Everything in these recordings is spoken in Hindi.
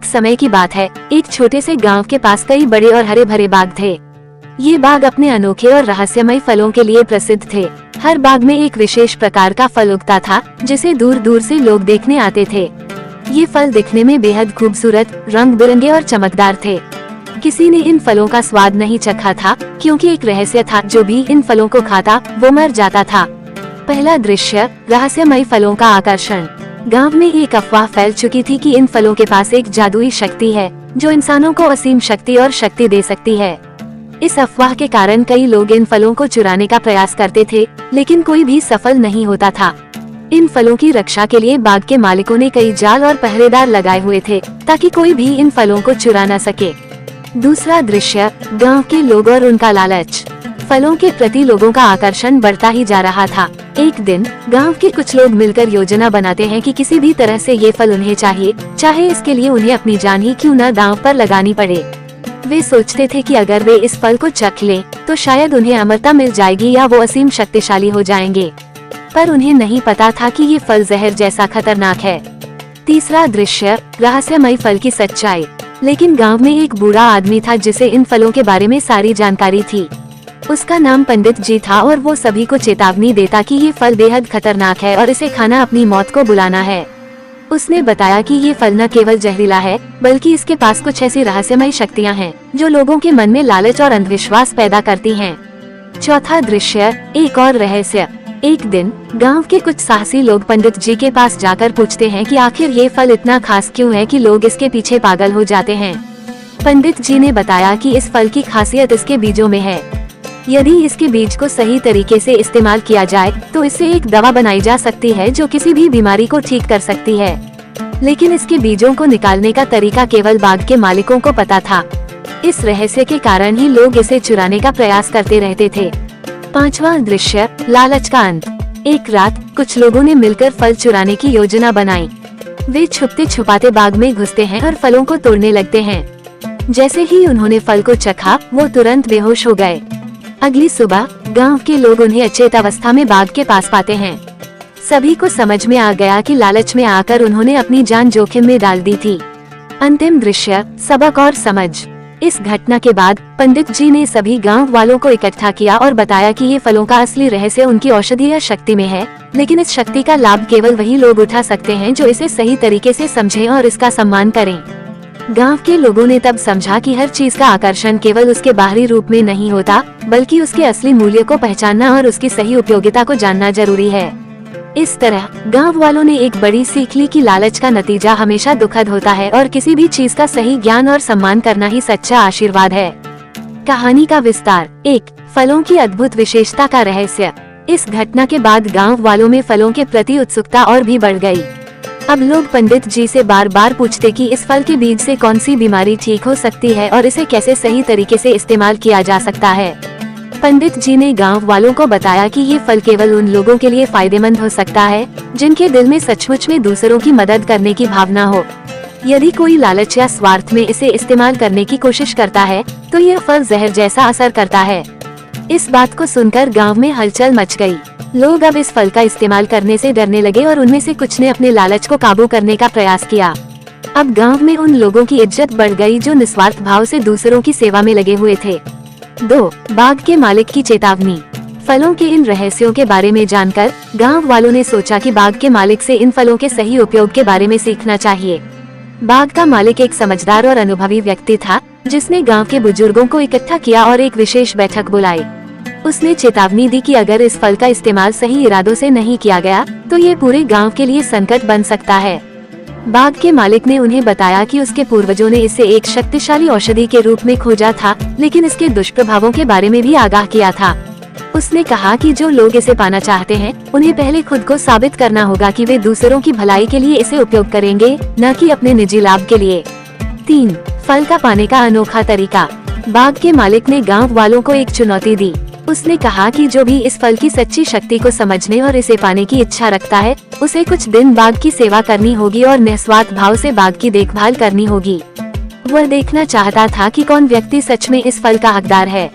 एक समय की बात है, एक छोटे से गांव के पास कई बड़े और हरे भरे बाग थे। ये बाग अपने अनोखे और रहस्यमय फलों के लिए प्रसिद्ध थे। हर बाग में एक विशेष प्रकार का फल उगता था, जिसे दूर दूर से लोग देखने आते थे। ये फल दिखने में बेहद खूबसूरत, रंग बिरंगे और चमकदार थे। किसी ने इन फलों का स्वाद नहीं चखा था, क्योंकि एक रहस्य था, जो भी इन फलों को खाता वो मर जाता था। पहला दृश्य, रहस्यमय फलों का आकर्षण। गांव में एक अफवाह फैल चुकी थी कि इन फलों के पास एक जादुई शक्ति है, जो इंसानों को असीम शक्ति और शक्ति दे सकती है। इस अफवाह के कारण कई लोग इन फलों को चुराने का प्रयास करते थे, लेकिन कोई भी सफल नहीं होता था। इन फलों की रक्षा के लिए बाग के मालिकों ने कई जाल और पहरेदार लगाए हुए थे, ताकि कोई भी इन फलों को चुरा न सके। दूसरा दृश्य, गांव के लोग और उनका लालच। फलों के प्रति लोगों का आकर्षण बढ़ता ही जा रहा था। एक दिन गांव के कुछ लोग मिलकर योजना बनाते हैं कि किसी भी तरह से ये फल उन्हें चाहिए, चाहे इसके लिए उन्हें अपनी जान ही क्यों न दांव पर लगानी पड़े। वे सोचते थे कि अगर वे इस फल को चख लें, तो शायद उन्हें अमरता मिल जाएगी या वो असीम शक्तिशाली हो जाएंगे। पर उन्हें नहीं पता था कि ये फल जहर जैसा खतरनाक है। तीसरा दृश्य, रहस्यमय फल की सच्चाई। लेकिन गांव में एक बूढ़ा आदमी था, जिसे इन फलों के बारे में सारी जानकारी थी। उसका नाम पंडित जी था और वो सभी को चेतावनी देता कि ये फल बेहद खतरनाक है और इसे खाना अपनी मौत को बुलाना है। उसने बताया कि ये फल न केवल जहरीला है, बल्कि इसके पास कुछ ऐसी रहस्यमय शक्तियां हैं, जो लोगों के मन में लालच और अंधविश्वास पैदा करती हैं। चौथा दृश्य, एक और रहस्य। एक दिन गांव के कुछ साहसी लोग पंडित जी के पास जाकर पूछते हैं कि आखिर ये फल इतना खास क्यों है कि लोग इसके पीछे पागल हो जाते हैं। पंडित जी ने बताया कि इस फल की खासियत इसके बीजों में है। यदि इसके बीज को सही तरीके से इस्तेमाल किया जाए, तो इससे एक दवा बनाई जा सकती है जो किसी भी बीमारी को ठीक कर सकती है। लेकिन इसके बीजों को निकालने का तरीका केवल बाग के मालिकों को पता था। इस रहस्य के कारण ही लोग इसे चुराने का प्रयास करते रहते थे। पांचवा दृश्य, लालच का अंत। एक रात कुछ लोगों ने मिलकर फल चुराने की योजना बनाई। वे छुपते छुपाते बाग में घुसते हैं और फलों को तोड़ने लगते हैं। जैसे ही उन्होंने फल को चखा, वो तुरंत बेहोश हो गए। अगली सुबह गांव के लोग उन्हें अचेत अवस्था में बाग के पास पाते हैं। सभी को समझ में आ गया कि लालच में आकर उन्होंने अपनी जान जोखिम में डाल दी थी। अंतिम दृश्य, सबक और समझ। इस घटना के बाद पंडित जी ने सभी गांव वालों को इकट्ठा किया और बताया कि ये फलों का असली रहस्य उनकी औषधीय शक्ति में है, लेकिन इस शक्ति का लाभ केवल वही लोग उठा सकते हैं जो इसे सही तरीके से समझें और इसका सम्मान करें। गांव के लोगों ने तब समझा कि हर चीज का आकर्षण केवल उसके बाहरी रूप में नहीं होता, बल्कि उसके असली मूल्य को पहचानना और उसकी सही उपयोगिता को जानना जरूरी है। इस तरह गांव वालों ने एक बड़ी सीख ली कि लालच का नतीजा हमेशा दुखद होता है और किसी भी चीज का सही ज्ञान और सम्मान करना ही सच्चा आशीर्वाद है। कहानी का विस्तार। 1. फलों की अद्भुत विशेषता का रहस्य। इस घटना के बाद गांव वालों में फलों के प्रति उत्सुकता और भी बढ़ गई। अब लोग पंडित जी से बार बार पूछते कि इस फल के बीज से कौन सी बीमारी ठीक हो सकती है और इसे कैसे सही तरीके से इस्तेमाल किया जा सकता है। पंडित जी ने गांव वालों को बताया कि ये फल केवल उन लोगों के लिए फायदेमंद हो सकता है, जिनके दिल में सचमुच में दूसरों की मदद करने की भावना हो। यदि कोई लालच या स्वार्थ में इसे इस्तेमाल करने की कोशिश करता है, तो यह फल जहर जैसा असर करता है। इस बात को सुनकर गांव में हलचल मच गई। लोग अब इस फल का इस्तेमाल करने से डरने लगे और उनमें से कुछ ने अपने लालच को काबू करने का प्रयास किया। अब गांव में उन लोगों की इज्जत बढ़ गई जो निस्वार्थ भाव से दूसरों की सेवा में लगे हुए थे। 2. बाग के मालिक की चेतावनी। फलों के इन रहस्यों के बारे में जानकर गांव वालों ने सोचा कि बाग के मालिक से इन फलों के सही उपयोग के बारे में सीखना चाहिए। बाग का मालिक एक समझदार और अनुभवी व्यक्ति था, जिसने गांव के बुजुर्गों को इकट्ठा किया और एक विशेष बैठक बुलाई। उसने चेतावनी दी कि अगर इस फल का इस्तेमाल सही इरादों से नहीं किया गया, तो ये पूरे गांव के लिए संकट बन सकता है। बाग के मालिक ने उन्हें बताया कि उसके पूर्वजों ने इसे एक शक्तिशाली औषधि के रूप में खोजा था, लेकिन इसके दुष्प्रभावों के बारे में भी आगाह किया था। उसने कहा कि जो लोग इसे पाना चाहते हैं, उन्हें पहले खुद को साबित करना होगा कि वे दूसरों की भलाई के लिए इसे उपयोग करेंगे, न कि अपने निजी लाभ के लिए। 3. फल का पाने का अनोखा तरीका। बाग के मालिक ने गांव वालों को एक चुनौती दी। उसने कहा कि जो भी इस फल की सच्ची शक्ति को समझने और इसे पाने की इच्छा रखता है, उसे कुछ दिन बाग की सेवा करनी होगी और निस्वार्थ भाव से बाग की देखभाल करनी होगी। वह देखना चाहता था कि कौन व्यक्ति सच में इस फल का हकदार है।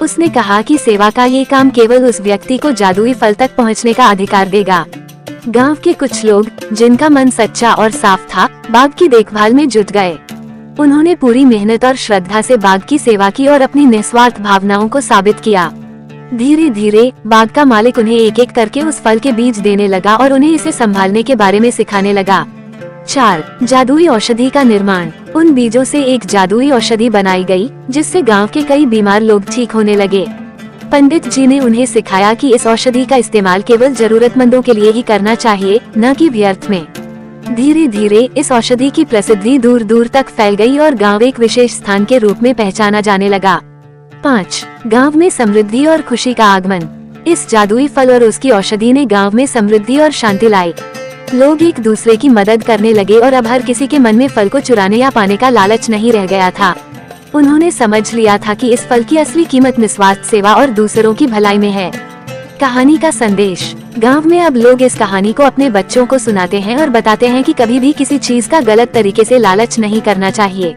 उसने कहा कि सेवा का ये काम केवल उस व्यक्ति को जादुई फल तक पहुंचने का अधिकार देगा। गांव के कुछ लोग, जिनका मन सच्चा और साफ था, बाग की देखभाल में जुट गए। उन्होंने पूरी मेहनत और श्रद्धा से बाग की सेवा की और अपनी निस्वार्थ भावनाओं को साबित किया। धीरे धीरे बाग का मालिक उन्हें एक एक करके उस फल के बीज देने लगा और उन्हें इसे संभालने के बारे में सिखाने लगा। 4. जादुई औषधि का निर्माण। उन बीजों से एक जादुई औषधि बनाई गई, जिससे गांव के कई बीमार लोग ठीक होने लगे। पंडित जी ने उन्हें सिखाया कि इस औषधि का इस्तेमाल केवल जरूरतमंदों के लिए ही करना चाहिए, न कि व्यर्थ में। धीरे धीरे इस औषधि की प्रसिद्धि दूर दूर तक फैल गई और गांव एक विशेष स्थान के रूप में पहचाना जाने लगा। 5. गांव में समृद्धि और खुशी का आगमन। इस जादुई फल और उसकी औषधि ने गांव में समृद्धि और शांति लाई। लोग एक दूसरे की मदद करने लगे और अब हर किसी के मन में फल को चुराने या पाने का लालच नहीं रह गया था। उन्होंने समझ लिया था कि इस फल की असली कीमत निस्वार्थ सेवा और दूसरों की भलाई में है। कहानी का संदेश। गांव में अब लोग इस कहानी को अपने बच्चों को सुनाते हैं और बताते हैं कि कभी भी किसी चीज का गलत तरीके से लालच नहीं करना चाहिए।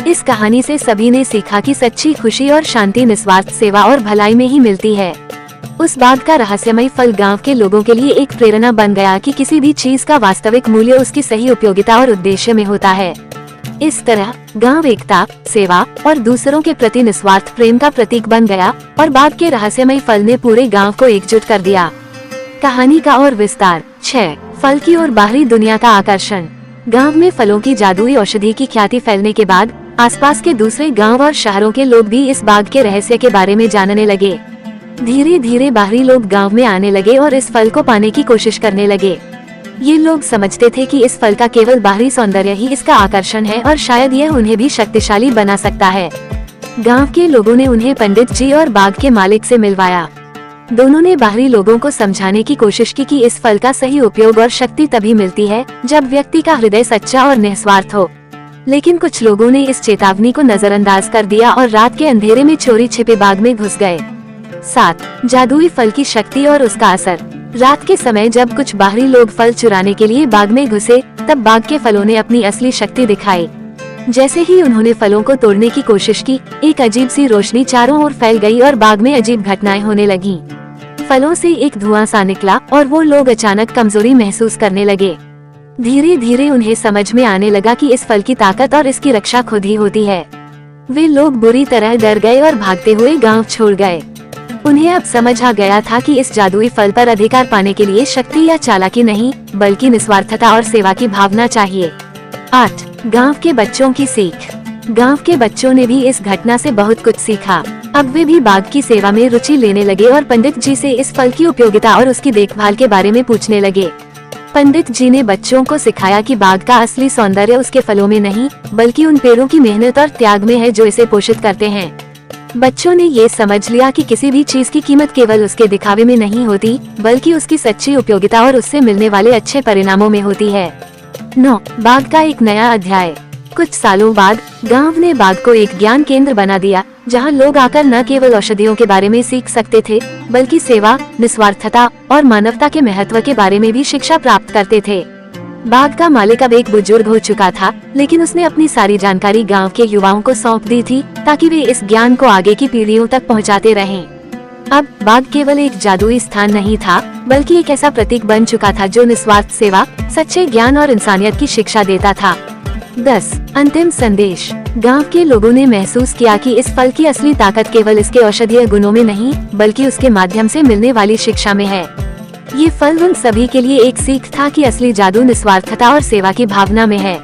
इस कहानी से सभी ने सीखा कि सच्ची खुशी और शांति निस्वार्थ सेवा और भलाई में ही मिलती है। उस बाग का रहस्यमय फल गांव के लोगों के लिए एक प्रेरणा बन गया कि किसी भी चीज का वास्तविक मूल्य उसकी सही उपयोगिता और उद्देश्य में होता है। इस तरह गांव एकता, सेवा और दूसरों के प्रति निस्वार्थ प्रेम का प्रतीक बन गया और बाग के रहस्यमय फल ने पूरे गांव को एकजुट कर दिया। कहानी का और विस्तार। 6. फल की और बाहरी दुनिया का आकर्षण। गांव में फलों की जादुई औषधि की ख्याति फैलने के बाद आसपास के दूसरे गांव और शहरों के लोग भी इस बाग के रहस्य के बारे में जानने लगे। धीरे धीरे बाहरी लोग गांव में आने लगे और इस फल को पाने की कोशिश करने लगे। ये लोग समझते थे कि इस फल का केवल बाहरी सौंदर्य ही इसका आकर्षण है और शायद यह उन्हें भी शक्तिशाली बना सकता है। गांव के लोगों ने उन्हें पंडित जी और बाग के मालिक से मिलवाया। दोनों ने बाहरी लोगों को समझाने की कोशिश की कि इस फल का सही उपयोग और शक्ति तभी मिलती है जब व्यक्ति का हृदय सच्चा और निस्वार्थ हो। लेकिन कुछ लोगों ने इस चेतावनी को नजरअंदाज कर दिया और रात के अंधेरे में चोरी छिपे बाग में घुस गए। 7. जादुई फल की शक्ति और उसका असर। रात के समय जब कुछ बाहरी लोग फल चुराने के लिए बाग में घुसे, तब बाग के फलों ने अपनी असली शक्ति दिखाई। जैसे ही उन्होंने फलों को तोड़ने की कोशिश की, एक अजीब सी रोशनी चारों ओर फैल गई और बाग में अजीब घटनाएं होने लगीं। फलों से एक धुआं सा निकला और वो लोग अचानक कमजोरी महसूस करने लगे। धीरे धीरे उन्हें समझ में आने लगा कि इस फल की ताकत और इसकी रक्षा खुद ही होती है। वे लोग बुरी तरह डर गए और भागते हुए गांव छोड़ गए। उन्हें अब समझ आ गया था कि इस जादुई फल पर अधिकार पाने के लिए शक्ति या चालाकी नहीं, बल्कि निस्वार्थता और सेवा की भावना चाहिए। 8. गांव के बच्चों की सीख। गांव के बच्चों ने भी इस घटना से बहुत कुछ सीखा। अब वे भी बाग की सेवा में रुचि लेने लगे और पंडित जी से इस फल की उपयोगिता और उसकी देखभाल के बारे में पूछने लगे। पंडित जी ने बच्चों को सिखाया कि बाग का असली सौंदर्य उसके फलों में नहीं, बल्कि उन पेड़ों की मेहनत और त्याग में है जो इसे पोषित करते हैं। बच्चों ने ये समझ लिया कि किसी भी चीज की कीमत केवल उसके दिखावे में नहीं होती, बल्कि उसकी सच्ची उपयोगिता और उससे मिलने वाले अच्छे परिणामों में होती है। 9. बाग का एक नया अध्याय। कुछ सालों बाद गांव ने बाग को एक ज्ञान केंद्र बना दिया, जहां लोग आकर न केवल औषधियों के बारे में सीख सकते थे, बल्कि सेवा, निस्वार्थता और मानवता के महत्व के बारे में भी शिक्षा प्राप्त करते थे। बाग का मालिक अब एक बुजुर्ग हो चुका था, लेकिन उसने अपनी सारी जानकारी गांव के युवाओं को सौंप दी थी, ताकि वे इस ज्ञान को आगे की पीढ़ियों तक पहुंचाते रहें। अब बाग केवल एक जादुई स्थान नहीं था, बल्कि एक ऐसा प्रतीक बन चुका था जो निस्वार्थ सेवा, सच्चे ज्ञान और इंसानियत की शिक्षा देता था। 10. अंतिम संदेश। गांव के लोगों ने महसूस किया कि इस फल की असली ताकत केवल इसके औषधीय गुणों में नहीं, बल्कि उसके माध्यम से मिलने वाली शिक्षा में है। ये फल उन सभी के लिए एक सीख था कि असली जादू निस्वार्थता और सेवा की भावना में है।